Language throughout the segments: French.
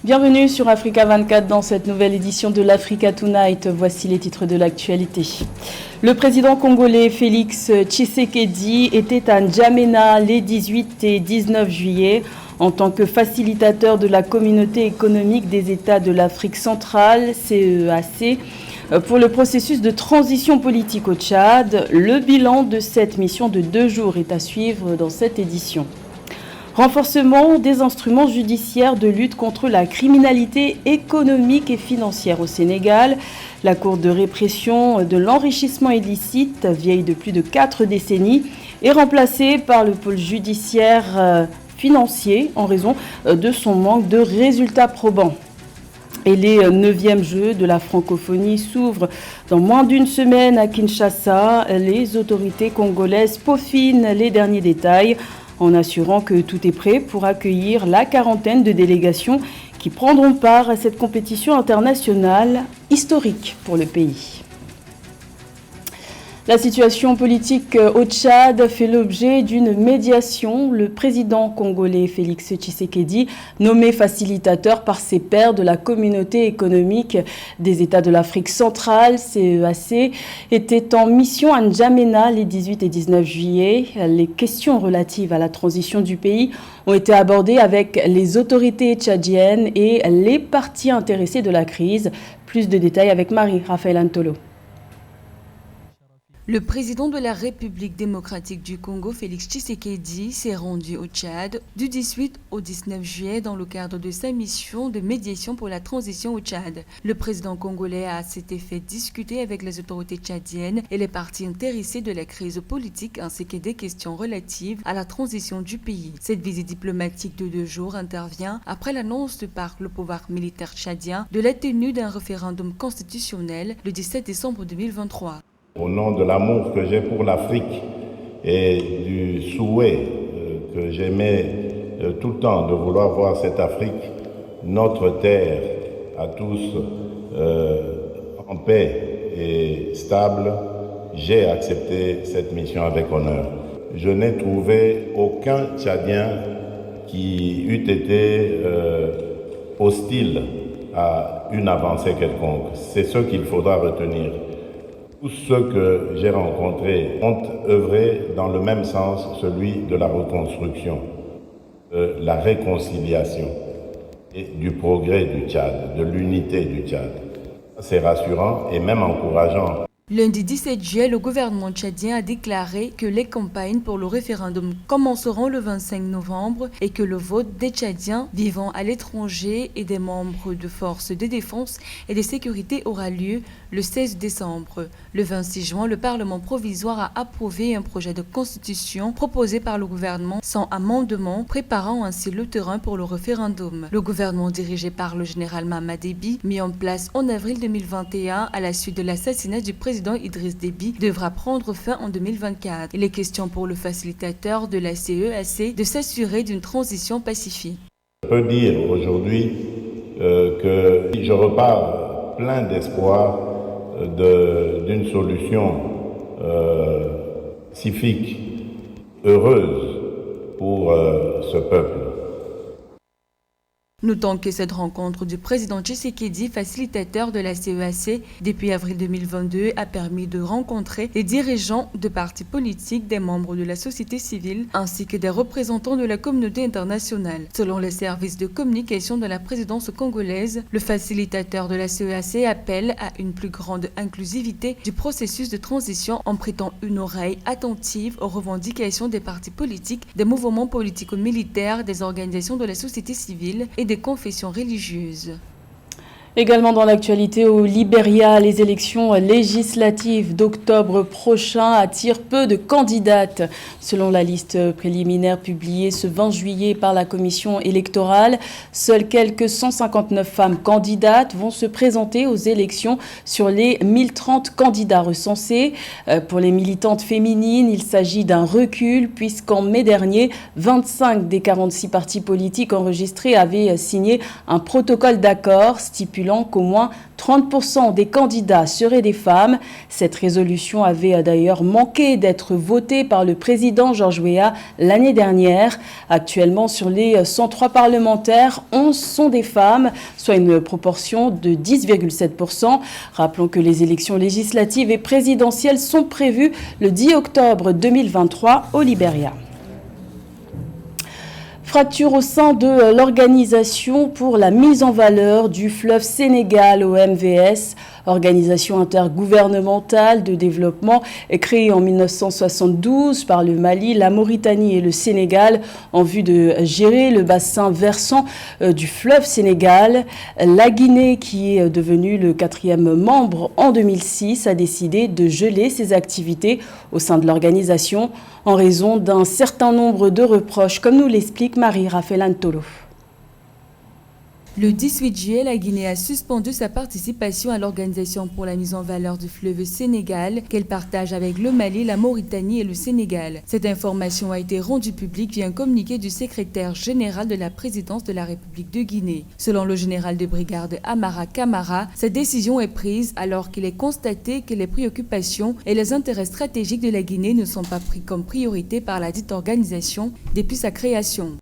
Bienvenue sur Africa 24 dans cette nouvelle édition de l'Africa Tonight. Voici les titres de l'actualité. Le président congolais Félix Tshisekedi était à N'Djamena les 18 et 19 juillet en tant que facilitateur de la communauté économique des États de l'Afrique centrale, CEAC, pour le processus de transition politique au Tchad. Le bilan de cette mission de 2 jours est à suivre dans cette édition. Renforcement des instruments judiciaires de lutte contre la criminalité économique et financière au Sénégal. La Cour de répression de l'enrichissement illicite, vieille de plus de 4 décennies, est remplacée par le pôle judiciaire financier en raison de son manque de résultats probants. Et les 9e Jeux de la francophonie s'ouvrent dans moins d'une semaine à Kinshasa. Les autorités congolaises peaufinent les derniers détails en assurant que tout est prêt pour accueillir la quarantaine de délégations qui prendront part à cette compétition internationale historique pour le pays. La situation politique au Tchad fait l'objet d'une médiation. Le président congolais Félix Tshisekedi, nommé facilitateur par ses pairs de la communauté économique des États de l'Afrique centrale, CEAC, était en mission à N'Djamena les 18 et 19 juillet. Les questions relatives à la transition du pays ont été abordées avec les autorités tchadiennes et les parties intéressées de la crise. Plus de détails avec Marie-Raphaël Antolo. Le président de la République démocratique du Congo, Félix Tshisekedi, s'est rendu au Tchad du 18 au 19 juillet dans le cadre de sa mission de médiation pour la transition au Tchad. Le président congolais a à cet effet discuté avec les autorités tchadiennes et les parties intéressées de la crise politique ainsi que des questions relatives à la transition du pays. Cette visite diplomatique de 2 jours intervient après l'annonce par le pouvoir militaire tchadien de la tenue d'un référendum constitutionnel le 17 décembre 2023. Au nom de l'amour que j'ai pour l'Afrique et du souhait que j'aimais tout le temps de vouloir voir cette Afrique, notre terre à tous, en paix et stable, j'ai accepté cette mission avec honneur. Je n'ai trouvé aucun Tchadien qui eût été hostile à une avancée quelconque. C'est ce qu'il faudra retenir. Tous ceux que j'ai rencontrés ont œuvré dans le même sens, celui de la reconstruction, de la réconciliation et du progrès du Tchad, de l'unité du Tchad. C'est rassurant et même encourageant. Lundi 17 juillet, le gouvernement tchadien a déclaré que les campagnes pour le référendum commenceront le 25 novembre et que le vote des Tchadiens vivant à l'étranger et des membres de forces de défense et de sécurité aura lieu le 16 décembre. Le 26 juin, le Parlement provisoire a approuvé un projet de constitution proposé par le gouvernement sans amendement, préparant ainsi le terrain pour le référendum. Le gouvernement dirigé par le général Mahamat Déby, mis en place en avril 2021 à la suite de l'assassinat du président Idriss Déby, devra prendre fin en 2024. Il est question pour le facilitateur de la CEAC de s'assurer d'une transition pacifique. Je peux dire aujourd'hui que je repars plein d'espoir d'une solution pacifique, heureuse pour ce peuple. Notons que cette rencontre du président Tshisekedi, facilitateur de la CEAC depuis avril 2022, a permis de rencontrer les dirigeants de partis politiques, des membres de la société civile, ainsi que des représentants de la communauté internationale. Selon les services de communication de la présidence congolaise, le facilitateur de la CEAC appelle à une plus grande inclusivité du processus de transition en prêtant une oreille attentive aux revendications des partis politiques, des mouvements politico-militaires, des organisations de la société civile et des confessions religieuses. Également dans l'actualité au Libéria, les élections législatives d'octobre prochain attirent peu de candidates. Selon la liste préliminaire publiée ce 20 juillet par la commission électorale, seules quelques 159 femmes candidates vont se présenter aux élections sur les 1030 candidats recensés. Pour les militantes féminines, il s'agit d'un recul puisqu'en mai dernier, 25 des 46 partis politiques enregistrés avaient signé un protocole d'accord stipulant stipulant qu'au moins 30% des candidats seraient des femmes. Cette résolution avait d'ailleurs manqué d'être votée par le président Georges Weah l'année dernière. Actuellement, sur les 103 parlementaires, 11 sont des femmes, soit une proportion de 10,7%. Rappelons que les élections législatives et présidentielles sont prévues le 10 octobre 2023 au Libéria. Fracture au sein de l'Organisation pour la mise en valeur du fleuve Sénégal OMVS, organisation intergouvernementale de développement créée en 1972 par le Mali, la Mauritanie et le Sénégal en vue de gérer le bassin versant du fleuve Sénégal. La Guinée, qui est devenue le 4e membre en 2006, a décidé de geler ses activités au sein de l'organisation en raison d'un certain nombre de reproches, comme nous l'explique Marie-Raphaël Antolo. Le 18 juillet, la Guinée a suspendu sa participation à l'Organisation pour la mise en valeur du fleuve Sénégal qu'elle partage avec le Mali, la Mauritanie et le Sénégal. Cette information a été rendue publique via un communiqué du secrétaire général de la présidence de la République de Guinée. Selon le général de brigade Amara Kamara, cette décision est prise alors qu'il est constaté que les préoccupations et les intérêts stratégiques de la Guinée ne sont pas pris comme priorité par la dite organisation depuis sa création.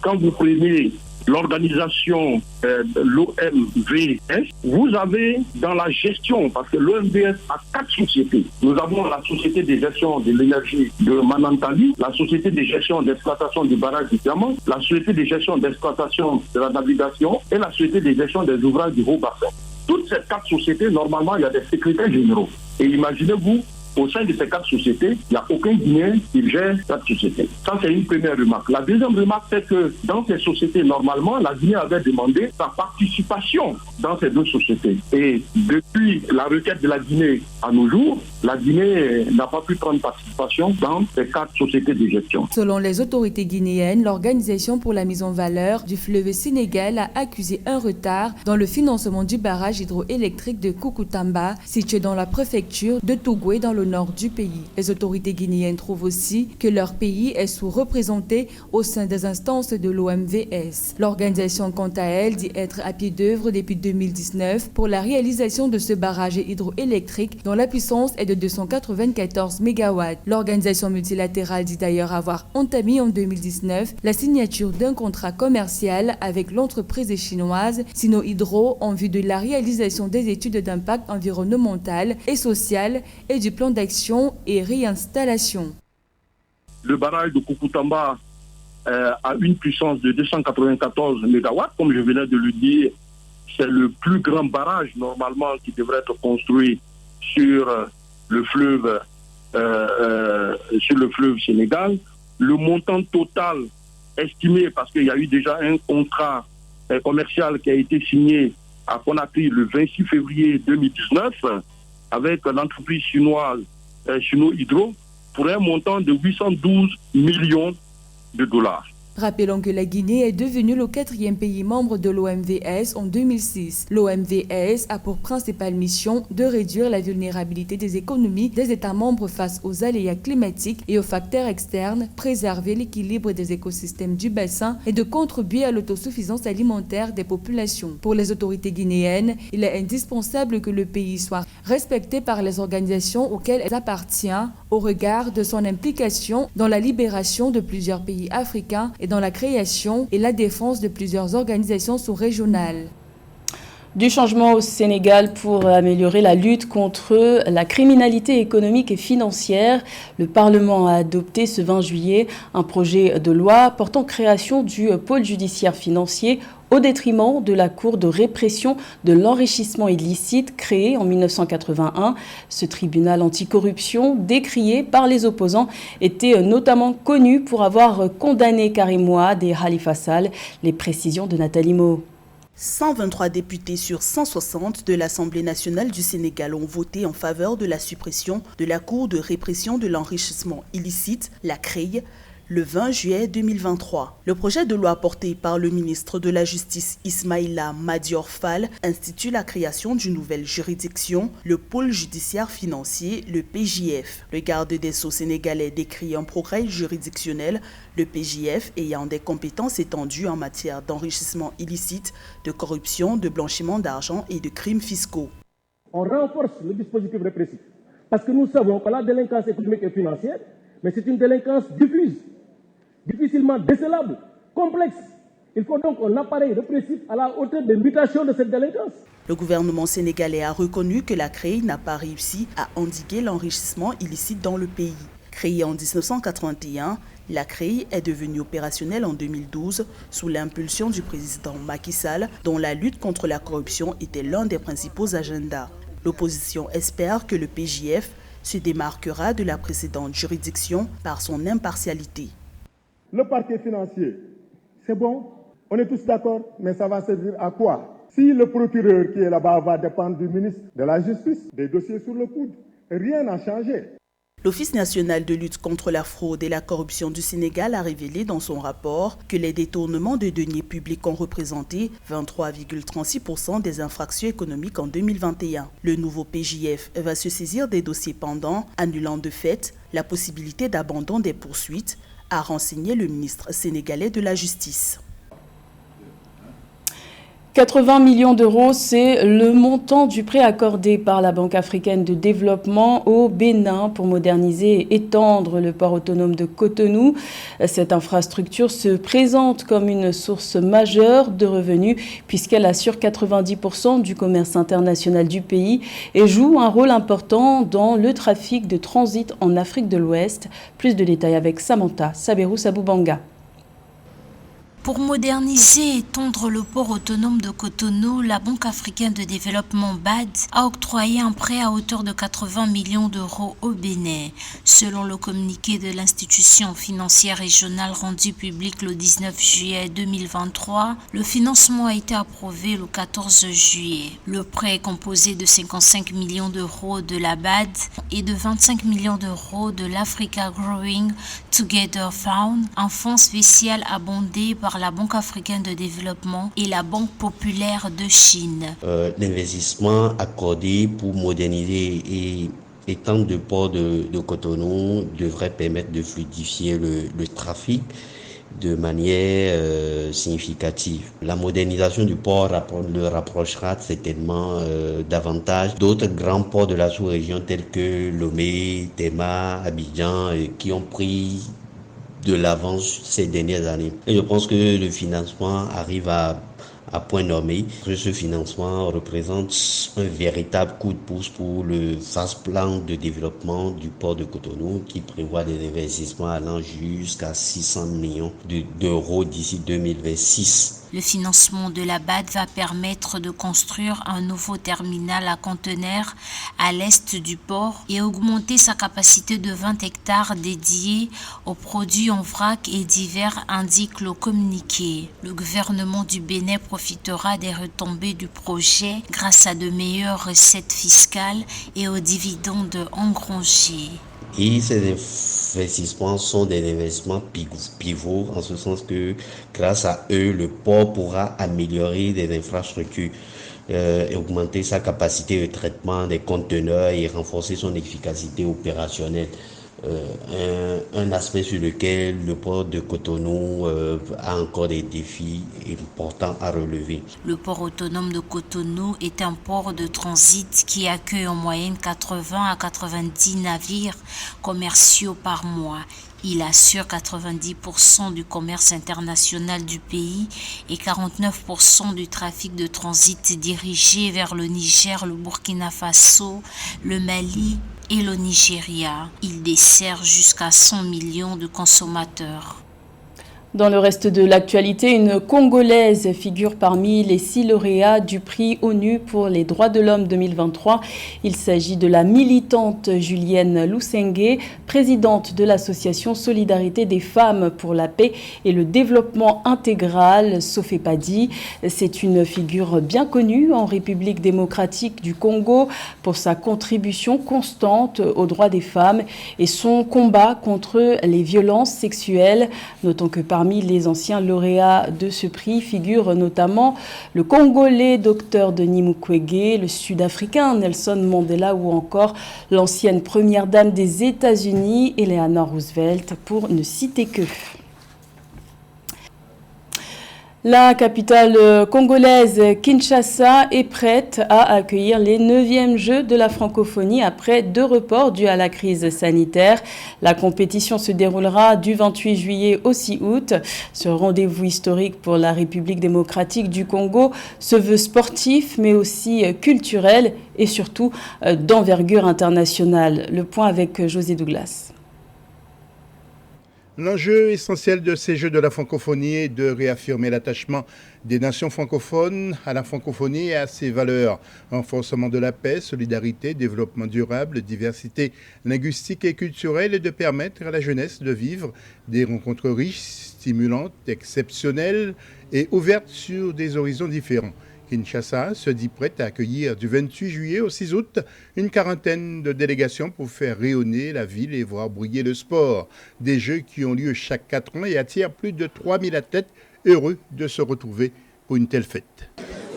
Quand vous prenez l'organisation l'OMVS, vous avez dans la gestion, parce que l'OMVS a 4 sociétés. Nous avons la société de gestion de l'énergie de Manantali, la société de gestion d'exploitation du barrage du Diamant, la société de gestion d'exploitation de la navigation et la société de gestion des ouvrages du Haut-Bassin. Toutes ces 4 sociétés, normalement, il y a des secrétaires généraux. Et imaginez-vous, au sein de ces 4 sociétés, il n'y a aucun Guinéen qui gère 4 sociétés. Ça, c'est une première remarque. La deuxième remarque, c'est que dans ces sociétés, normalement, la Guinée avait demandé sa participation dans ces 2 sociétés. Et depuis la requête de la Guinée à nos jours, la Guinée n'a pas pu prendre participation dans ces 4 sociétés de gestion. Selon les autorités guinéennes, l'Organisation pour la mise en valeur du fleuve Sénégal a accusé un retard dans le financement du barrage hydroélectrique de Koukountamba, situé dans la préfecture de Tougoué, dans le nord du pays. Les autorités guinéennes trouvent aussi que leur pays est sous-représenté au sein des instances de l'OMVS. L'organisation, quant à elle, dit être à pied d'œuvre depuis 2019 pour la réalisation de ce barrage hydroélectrique dont la puissance est de 294 MW. L'organisation multilatérale dit d'ailleurs avoir entamé en 2019 la signature d'un contrat commercial avec l'entreprise chinoise Sinohydro en vue de la réalisation des études d'impact environnemental et social et du plan d'action et réinstallation. Le barrage de Koukountamba a une puissance de 294 MW, comme je venais de le dire. C'est le plus grand barrage normalement qui devrait être construit sur le fleuve Sénégal. Le montant total estimé, parce qu'il y a eu déjà un contrat commercial qui a été signé à Conakry le 26 février 2019 avec l'entreprise chinoise Sinohydro pour un montant de 812 millions de dollars. Rappelons que la Guinée est devenue le 4e pays membre de l'OMVS en 2006. L'OMVS a pour principale mission de réduire la vulnérabilité des économies des États membres face aux aléas climatiques et aux facteurs externes, préserver l'équilibre des écosystèmes du bassin et de contribuer à l'autosuffisance alimentaire des populations. Pour les autorités guinéennes, il est indispensable que le pays soit respecté par les organisations auxquelles il appartient au regard de son implication dans la libération de plusieurs pays africains et dans la création et la défense de plusieurs organisations sous-régionales. Du changement au Sénégal pour améliorer la lutte contre la criminalité économique et financière. Le Parlement a adopté ce 20 juillet un projet de loi portant création du pôle judiciaire financier au détriment de la Cour de répression de l'enrichissement illicite créée en 1981. Ce tribunal anticorruption, décrié par les opposants, était notamment connu pour avoir condamné Karim Wade et Khalifa Sall. Les précisions de Nathalie Mo. 123 députés sur 160 de l'Assemblée nationale du Sénégal ont voté en faveur de la suppression de la Cour de répression de l'enrichissement illicite, la CREI. le 20 juillet 2023. Le projet de loi porté par le ministre de la Justice Ismaïla Madior Fall institue la création d'une nouvelle juridiction, le pôle judiciaire financier, le PJF. Le garde des Sceaux sénégalais décrit un progrès juridictionnel, le PJF ayant des compétences étendues en matière d'enrichissement illicite, de corruption, de blanchiment d'argent et de crimes fiscaux. On renforce le dispositif répressif parce que nous savons que la délinquance économique et financière, mais c'est une délinquance diffuse, difficilement décelable, complexe. Il faut donc un appareil répressif à la hauteur des mutations de cette délinquance. Le gouvernement sénégalais a reconnu que la CREI n'a pas réussi à endiguer l'enrichissement illicite dans le pays. Créée en 1981, la CREI est devenue opérationnelle en 2012 sous l'impulsion du président Macky Sall, dont la lutte contre la corruption était l'un des principaux agendas. L'opposition espère que le PJF se démarquera de la précédente juridiction par son impartialité. Le parquet financier, c'est bon, on est tous d'accord, mais ça va servir à quoi? Si le procureur qui est là-bas va dépendre du ministre de la Justice, des dossiers sur le coude, rien n'a changé. L'Office national de lutte contre la fraude et la corruption du Sénégal a révélé dans son rapport que les détournements de deniers publics ont représenté 23,36% des infractions économiques en 2021. Le nouveau PJF va se saisir des dossiers pendants, annulant de fait la possibilité d'abandon des poursuites, a renseigné le ministre sénégalais de la Justice. 80 millions d'euros, c'est le montant du prêt accordé par la Banque africaine de développement au Bénin pour moderniser et étendre le port autonome de Cotonou. Cette infrastructure se présente comme une source majeure de revenus puisqu'elle assure 90% du commerce international du pays et joue un rôle important dans le trafic de transit en Afrique de l'Ouest. Plus de détails avec Samantha Saberou-Saboubanga. Pour moderniser et étendre le port autonome de Cotonou, la Banque africaine de développement BAD a octroyé un prêt à hauteur de 80 millions d'euros au Bénin. Selon le communiqué de l'institution financière régionale rendu public le 19 juillet 2023, le financement a été approuvé le 14 juillet. Le prêt est composé de 55 millions d'euros de la BAD et de 25 millions d'euros de l'Africa Growing Together Fund, un fonds spécial abondé par la Banque africaine de développement et la Banque populaire de Chine. L'investissement accordé pour moderniser et étendre le port de Cotonou devrait permettre de fluidifier le trafic de manière significative. La modernisation du port le rapprochera certainement davantage d'autres grands ports de la sous-région tels que Lomé, Tema, Abidjan qui ont pris de l'avance ces dernières années. Et je pense que le financement arrive à point nommé. Ce financement représente un véritable coup de pouce pour le vaste plan de développement du port de Cotonou qui prévoit des investissements allant jusqu'à 600 millions d'euros d'ici 2026. Le financement de la BAD va permettre de construire un nouveau terminal à conteneurs à l'est du port et augmenter sa capacité de 20 hectares dédiés aux produits en vrac et divers, indique le communiqué. Le gouvernement du Bénin profitera des retombées du projet grâce à de meilleures recettes fiscales et aux dividendes engrangés. Et ces investissements sont des investissements pivots en ce sens que grâce à eux, le port pourra améliorer des infrastructures, et augmenter sa capacité de traitement des conteneurs et renforcer son efficacité opérationnelle. Un aspect sur lequel le port de Cotonou a encore des défis importants à relever. Le port autonome de Cotonou est un port de transit qui accueille en moyenne 80 à 90 navires commerciaux par mois. Il assure 90% du commerce international du pays et 49% du trafic de transit dirigé vers le Niger, le Burkina Faso, le Mali et le Nigeria. Il dessert jusqu'à 100 millions de consommateurs. Dans le reste de l'actualité, une Congolaise figure parmi les 6 lauréats du prix ONU pour les droits de l'homme 2023. Il s'agit de la militante Julienne Lusenge, présidente de l'association Solidarité des femmes pour la paix et le développement intégral, Sofepadi. C'est une figure bien connue en République démocratique du Congo pour sa contribution constante aux droits des femmes et son combat contre les violences sexuelles. Notons que parmi les anciens lauréats de ce prix figurent notamment le Congolais Dr Denis Mukwege, le Sud-Africain Nelson Mandela ou encore l'ancienne première dame des États-Unis, Eleanor Roosevelt, pour ne citer que. La capitale congolaise Kinshasa est prête à accueillir les 9e Jeux de la francophonie après 2 reports dus à la crise sanitaire. La compétition se déroulera du 28 juillet au 6 août. Ce rendez-vous historique pour la République démocratique du Congo se veut sportif mais aussi culturel et surtout d'envergure internationale. Le point avec José Douglas. L'enjeu essentiel de ces Jeux de la francophonie est de réaffirmer l'attachement des nations francophones à la francophonie et à ses valeurs. Renforcement de la paix, solidarité, développement durable, diversité linguistique et culturelle et de permettre à la jeunesse de vivre des rencontres riches, stimulantes, exceptionnelles et ouvertes sur des horizons différents. Kinshasa se dit prête à accueillir du 28 juillet au 6 août une quarantaine de délégations pour faire rayonner la ville et voir briller le sport. Des Jeux qui ont lieu chaque 4 ans et attirent plus de 3000 athlètes heureux de se retrouver pour une telle fête.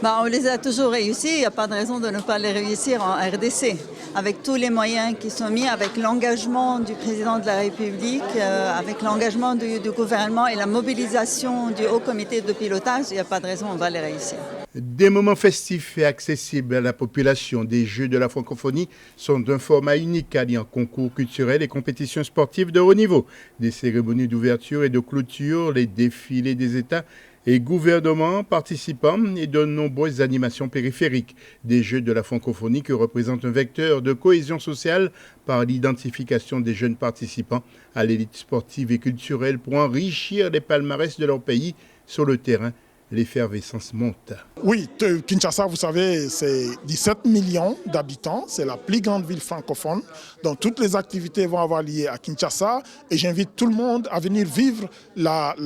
On les a toujours réussis, il n'y a pas de raison de ne pas les réussir en RDC. Avec tous les moyens qui sont mis, avec l'engagement du président de la République, avec l'engagement du gouvernement et la mobilisation du haut comité de pilotage, il n'y a pas de raison, on va les réussir. Des moments festifs et accessibles à la population des Jeux de la francophonie sont d'un format unique alliant concours culturels et compétitions sportives de haut niveau. Des cérémonies d'ouverture et de clôture, les défilés des États et gouvernements participants et de nombreuses animations périphériques. Des Jeux de la francophonie qui représentent un vecteur de cohésion sociale par l'identification des jeunes participants à l'élite sportive et culturelle pour enrichir les palmarès de leur pays sur le terrain. L'effervescence monte. Oui, Kinshasa, vous savez, c'est 17 millions d'habitants. C'est la plus grande ville francophone. Donc toutes les activités vont avoir lieu à Kinshasa. Et j'invite tout le monde à venir vivre la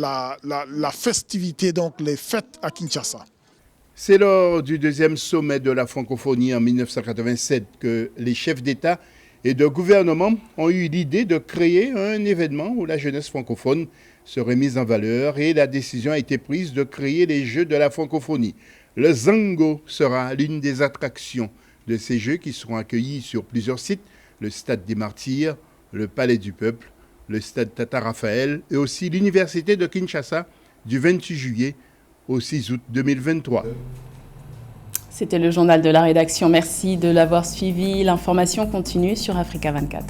festivité, donc les fêtes à Kinshasa. C'est lors du 2e sommet de la francophonie en 1987 que les chefs d'État et de gouvernement ont eu l'idée de créer un événement où la jeunesse francophone serait mise en valeur et la décision a été prise de créer les Jeux de la francophonie. Le Zango sera l'une des attractions de ces Jeux qui seront accueillis sur plusieurs sites, le Stade des Martyrs, le Palais du Peuple, le Stade Tata Raphaël et aussi l'Université de Kinshasa du 28 juillet au 6 août 2023. C'était le journal de la rédaction. Merci de l'avoir suivi. L'information continue sur Africa 24.